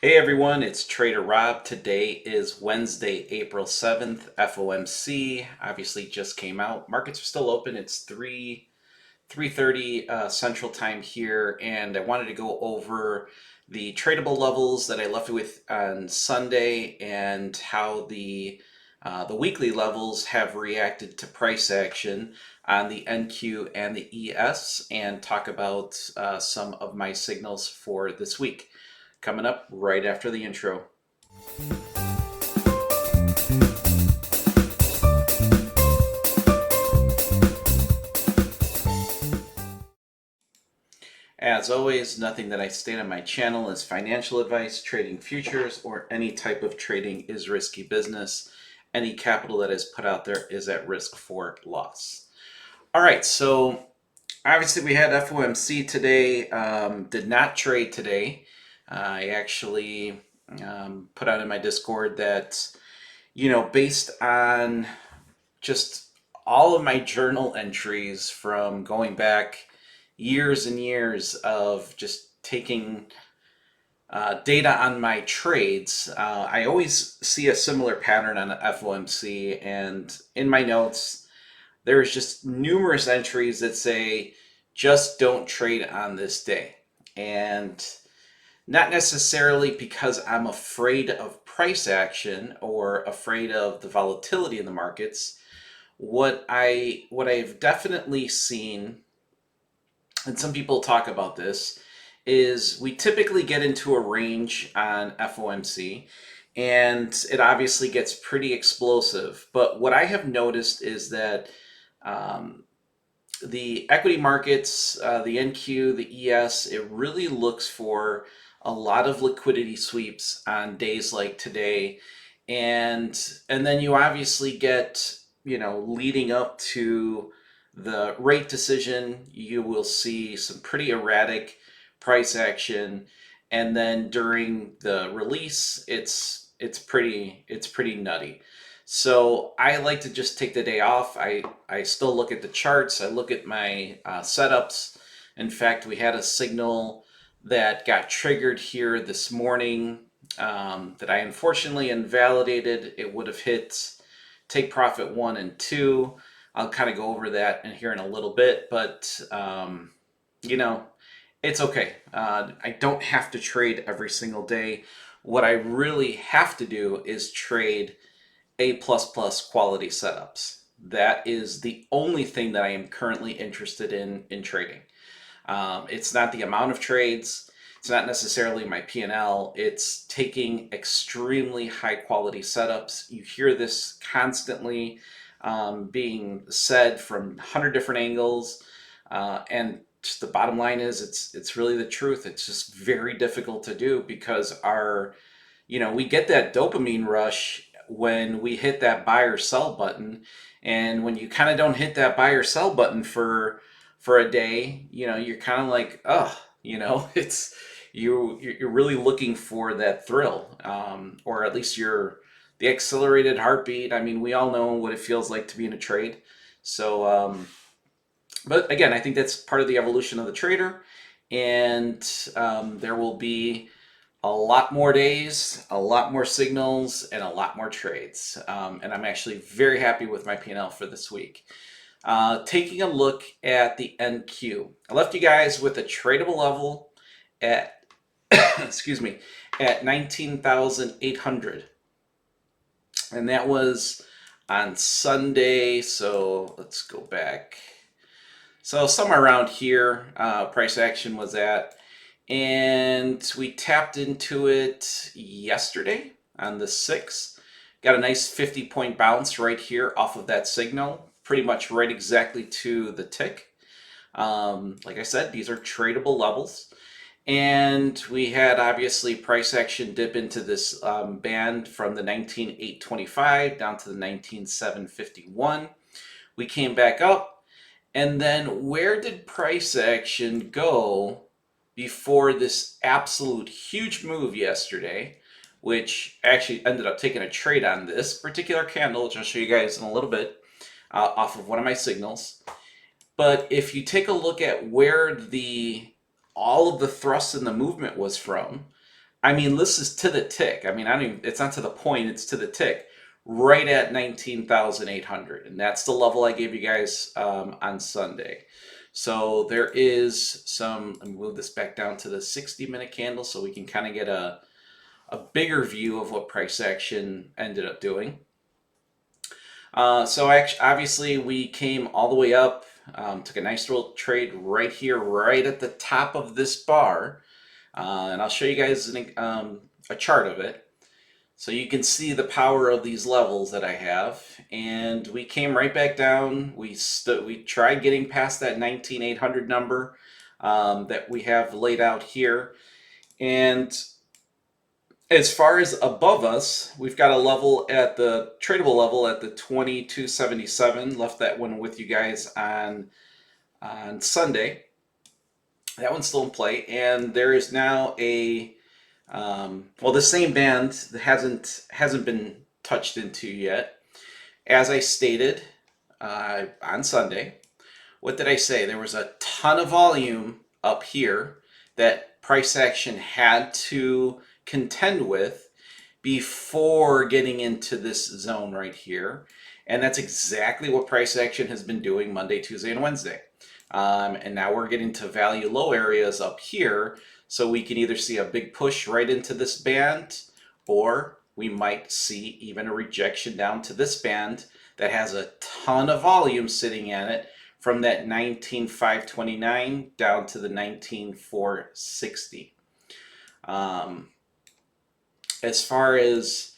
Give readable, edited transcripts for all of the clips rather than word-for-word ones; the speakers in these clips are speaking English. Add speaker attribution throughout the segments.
Speaker 1: Hey everyone, it's Trader Rob. Today is Wednesday, April 7th. FOMC obviously just came out. Markets are still open. It's 3:30 Central Time here, and I wanted to go over the tradable levels that I left with on Sunday and how the weekly levels have reacted to price action on the NQ and the ES, and talk about some of my signals for this week. Coming up right after the intro. As always, nothing that I state on my channel is financial advice. Trading futures or any type of trading is risky business. Any capital that is put out there is at risk for loss. All right, so obviously we had FOMC today. Did not trade today. I actually put out in my Discord that, based on just all of my journal entries from going back years and years of just taking data on my trades, I always see a similar pattern on FOMC. And in my notes, there's just numerous entries that say, just don't trade on this day. And not necessarily because I'm afraid of price action or afraid of the volatility in the markets. What I've definitely seen, and some people talk about this, is we typically get into a range on FOMC, and it obviously gets pretty explosive. But what I have noticed is that um, the equity markets, the NQ, the ES, it really looks for a lot of liquidity sweeps on days like today, and then you obviously get, leading up to the rate decision, you will see some pretty erratic price action, and then during the release, it's pretty nutty. So I like to just take the day off. I still look at the charts. I look at my setups. In fact, we had a signal that got triggered here this morning that I unfortunately invalidated. It would have hit take profit 1 and 2. I'll kind of go over that here in a little bit, but you know, it's okay. I don't have to trade every single day. What I really have to do is trade A++ quality setups. That is the only thing that I am currently interested in trading. It's not the amount of trades. It's not necessarily my P&L. It's taking extremely high quality setups. You hear this constantly being said from 100 different angles, and just the bottom line is it's really the truth. It's just very difficult to do because we get that dopamine rush when we hit that buy or sell button, and when you kind of don't hit that buy or sell button for a day, you're kind of like, oh, it's you're really looking for that thrill, or at least the accelerated heartbeat. I mean, we all know what it feels like to be in a trade. So, but again, I think that's part of the evolution of the trader, and there will be a lot more days, a lot more signals, and a lot more trades. And I'm actually very happy with my P&L for this week. Taking a look at the NQ, I left you guys with a tradable level at excuse me, at 19,800, and that was on Sunday. So let's go back. So somewhere around here, price action was at, and we tapped into it yesterday on the 6th. Got a nice 50-point bounce right here off of that signal, pretty much right exactly to the tick. Like I said, these are tradable levels. And we had obviously price action dip into this band from the 19,825 down to the 19,751. We came back up, and then where did price action go before this absolute huge move yesterday, which actually ended up taking a trade on this particular candle, which I'll show you guys in a little bit, off of one of my signals. But if you take a look at where all of the thrust in the movement was from, I mean, this is to the tick. I mean, I don't even, it's not to the point, it's to the tick. Right at 19,800. And that's the level I gave you guys on Sunday. So there is some, let me move this back down to the 60-minute candle so we can kind of get a bigger view of what price action ended up doing. So obviously we came all the way up, took a nice little trade right here, right at the top of this bar. And I'll show you guys a chart of it. So you can see the power of these levels that I have. And we came right back down. We tried getting past that 19,800 number that we have laid out here. And as far as above us, we've got a level at the tradable level at the 2277. Left that one with you guys on Sunday. That one's still in play, and there is now a well, the same band that hasn't been touched into yet. As I stated on Sunday, what did I say? There was a ton of volume up here that price action had to contend with before getting into this zone right here. And that's exactly what price action has been doing Monday, Tuesday, and Wednesday. And now we're getting to value low areas up here. So we can either see a big push right into this band, or we might see even a rejection down to this band that has a ton of volume sitting in it from that 19,529 down to the 19,460. As far as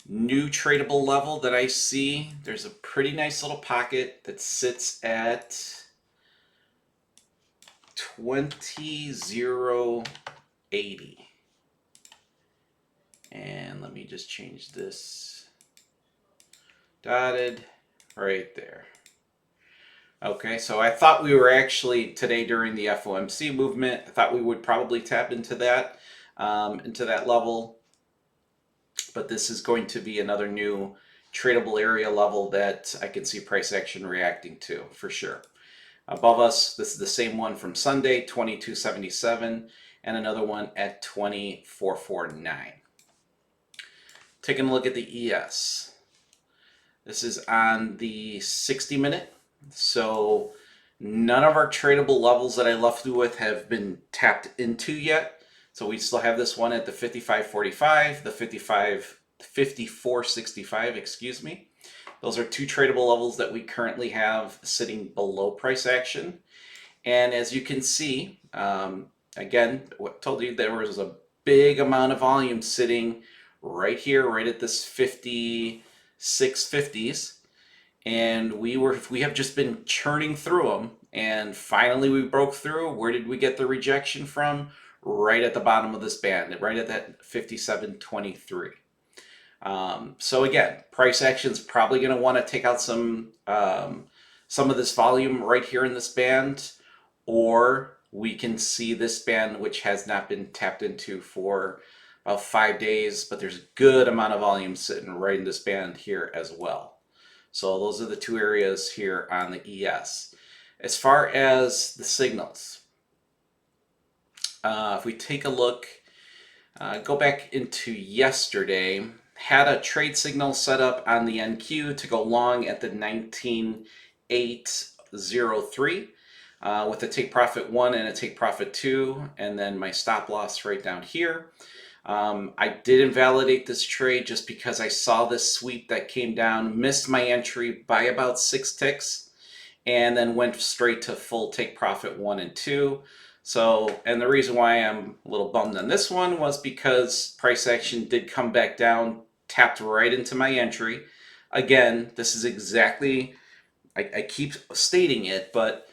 Speaker 1: new tradable level that I see, there's a pretty nice little pocket that sits at 20,080. And let me just change this. Dotted right there. Okay, so I thought we were actually today during the FOMC movement, I thought we would probably tap into that level. But this is going to be another new tradable area level that I can see price action reacting to for sure. Above us, this is the same one from Sunday, 2277, and another one at 2449. Taking a look at the ES. This is on the 60-minute. So none of our tradable levels that I left you with have been tapped into yet. So we still have this one at the 55.45, the 54.65, excuse me. Those are two tradable levels that we currently have sitting below price action. And as you can see, again, what I told you, there was a big amount of volume sitting right here, right at this 56.50s. And we have just been churning through them. And finally we broke through. Where did we get the rejection from? Right at the bottom of this band, right at that 57.23. So again, price action is probably going to want to take out some of this volume right here in this band, or we can see this band which has not been tapped into for about 5 days, but there's a good amount of volume sitting right in this band here as well. So those are the two areas here on the ES. As far as the signals, if we take a look, go back into yesterday, had a trade signal set up on the NQ to go long at the 19,803 with a take profit 1 and a take profit 2, and then my stop loss right down here. I did invalidate this trade just because I saw this sweep that came down, missed my entry by about 6 ticks, and then went straight to full take profit 1 and 2. So, and the reason why I'm a little bummed on this one was because price action did come back down, tapped right into my entry. Again, this is exactly, I keep stating it, but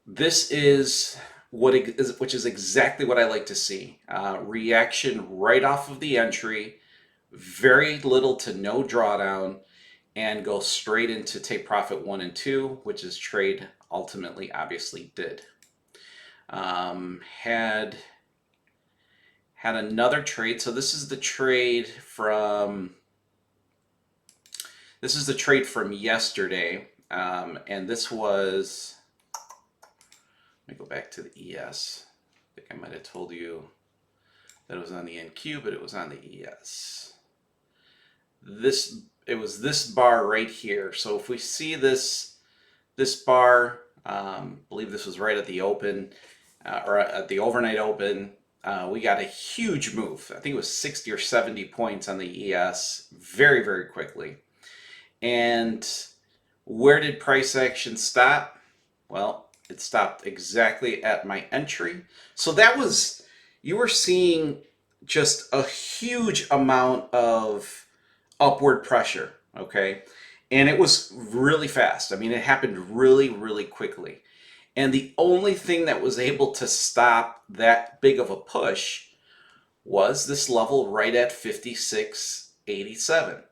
Speaker 1: this is which is exactly what I like to see. Reaction right off of the entry, very little to no drawdown, and go straight into take profit 1 and 2, which is trade ultimately obviously did. Had another trade. So this is the trade from yesterday, and this was. Let me go back to the ES. I think I might have told you That was on the NQ, but it was on the ES. It was this bar right here. So if we see this bar, believe this was right at the open, or at the overnight open. We got a huge move. I think it was 60 or 70 points on the ES very, very quickly. And where did price action stop? Well, it stopped exactly at my entry. So that was, you were seeing just a huge amount of upward pressure, okay? And it was really fast. I mean, it happened really, really quickly. And the only thing that was able to stop that big of a push was this level right at 56.87.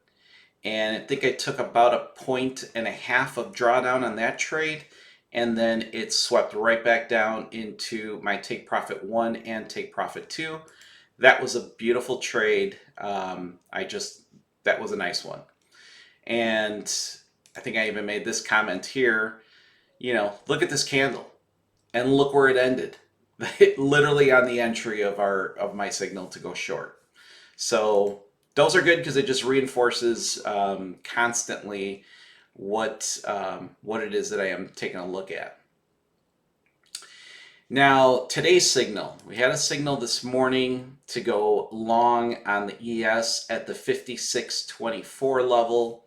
Speaker 1: And I think I took about a point and a half of drawdown on that trade. And then it swept right back down into my take profit 1 and take profit 2. That was a beautiful trade. That was a nice one. And I think I even made this comment here. You know, look at this candle and look where it ended. Literally on the entry of my signal to go short. So those are good because it just reinforces constantly what it is that I am taking a look at. Now, today's signal. We had a signal this morning to go long on the ES at the 56.24 level.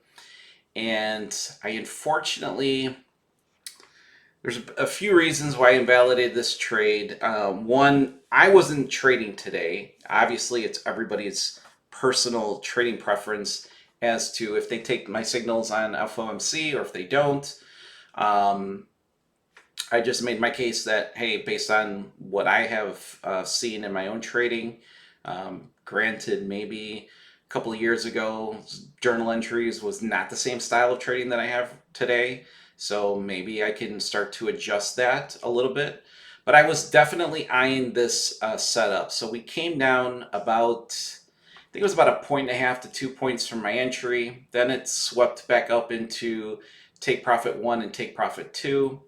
Speaker 1: And I unfortunately, there's a few reasons why I invalidated this trade. One, I wasn't trading today. Obviously, it's everybody's personal trading preference as to if they take my signals on FOMC or if they don't. I just made my case that, hey, based on what I have seen in my own trading, granted, maybe a couple of years ago, journal entries was not the same style of trading that I have today. So maybe I can start to adjust that a little bit. But I was definitely eyeing this setup. So we came down about, I think it was about 1.5 to 2 points from my entry. Then it swept back up into take profit 1 and take profit 2.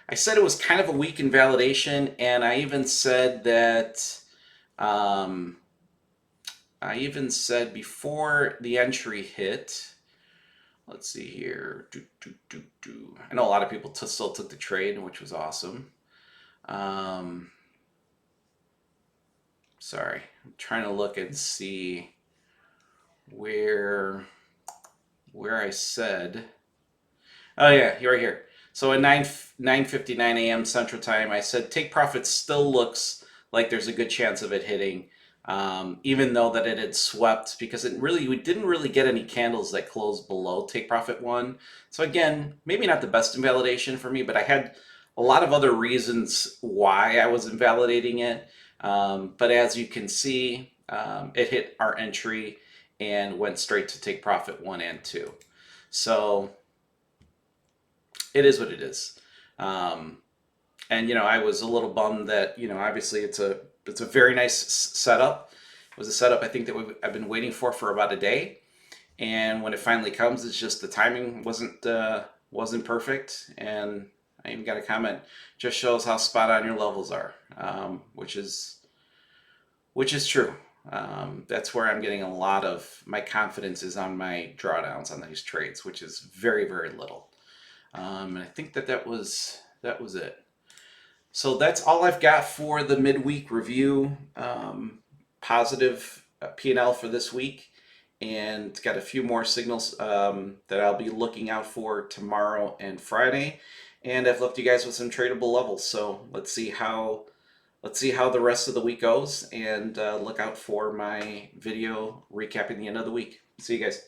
Speaker 1: I said it was kind of a weak invalidation, and I even said that, before the entry hit, let's see here. I know a lot of people still took the trade, which was awesome. Sorry, I'm trying to look and see where I said. Oh yeah, you're right here. So at 9:59 a.m. Central Time, I said take profit still looks like there's a good chance of it hitting. Even though that it had swept, because we didn't really get any candles that closed below take profit 1. So again, maybe not the best invalidation for me, but I had a lot of other reasons why I was invalidating it. But as you can see, it hit our entry and went straight to take profit 1 and 2. So it is what it is. And I was a little bummed that obviously it's a very nice setup. It was a setup I think that I've been waiting for about a day, and when it finally comes, it's just the timing wasn't perfect. And I even got a comment, just shows how spot on your levels are, which is true. That's where I'm getting a lot of my confidence is on my drawdowns on these trades, which is very, very little. And I think that was it. So that's all I've got for the midweek review. Positive P&L for this week, and got a few more signals that I'll be looking out for tomorrow and Friday. And I've left you guys with some tradable levels. So let's see how the rest of the week goes, and look out for my video recapping the end of the week. See you guys.